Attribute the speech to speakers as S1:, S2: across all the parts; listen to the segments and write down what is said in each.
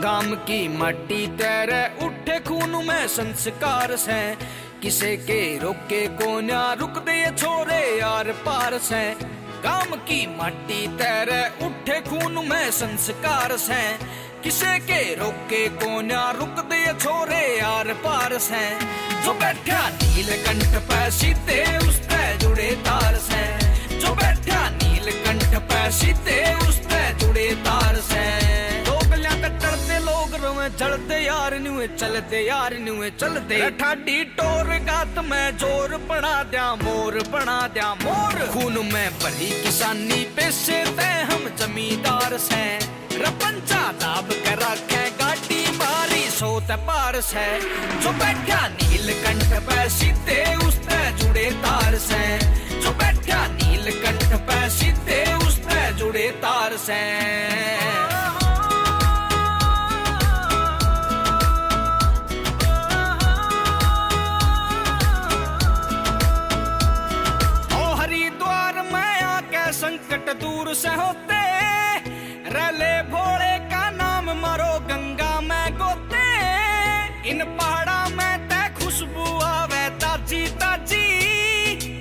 S1: काम की माटी तेरे उठे खून में संस्कार से, किसे के रोके को ना रुक दे छोरे यार पार से। काम की माटी तेरे उठे खून में संस्कार से, किसे के रोके को ना रुक दे छोरे यार पार से। जो बैठा नीलकंठ पे सीधे उससे जुड़े तार से, जो बैठा नीलकंठ पे सीधे उससे जुड़े तार से। चलते यार न्यूए चलते यार न्यूए चलते, ठाडी टोर गात में जोर बना दिया मोर बना दिया मोर। खून में भरी किसानी पेशे ते हम जमींदार से, रपंचा दाब कर रखे गाड़ी मारी सोत पार से। जो बैठा नीलकंठ पे सीधे उससे जुड़े तार से, जो बैठा नीलकंठ पे सीधे उससे जुड़े तार से। संकट दूर से होते रले भोले का नाम मारो गंगा में गोते। इन पहाड़ा में ते खुशबू आवे ताजी ताजी,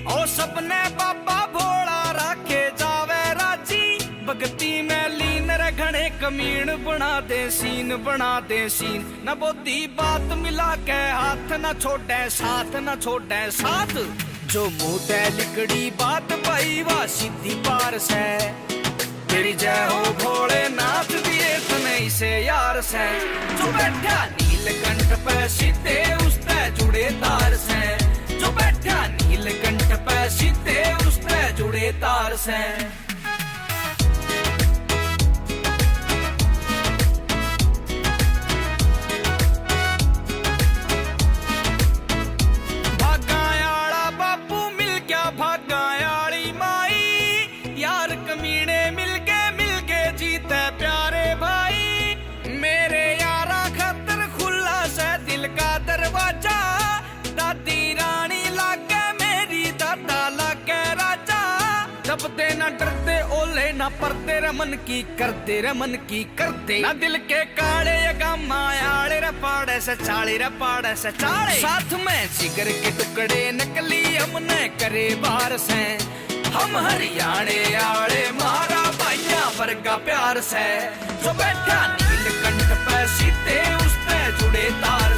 S1: ओ सपने बाबा भोला राखे जावे राजी। भक्ति में लीन रखने कमीन बना दे सीन बना दे सीन। न बोधी बात मिला के हाथ न छोड़े साथ न छोड़े साथ। जो मुँह लिकड़ी बात पाई वा सीधी पार से, तेरी जय हो भोलेनाथ दिए तने इसे यार से। जो बैठा नीलकंठ पे सीधे उससे जुड़े तार से, जो बैठा नीलकंठ पे सीधे उससे जुड़े तार से। दरवाजा दादी रानी लागे मेरी दादा लागे राजा। दबते न डरते ओले न परते रमन की करते रमन की करते। न दिल के काले गामा आड़े रपाड़े से चाले रपाड़े से चाले। साथ में जिगर के टुकड़े नकली हमने करे बार से। हम हरियाणे आड़े मारा भाइया वर्गा प्यार से। जो बैठा नीलकंठ पे सीधे उससे जुड़े तार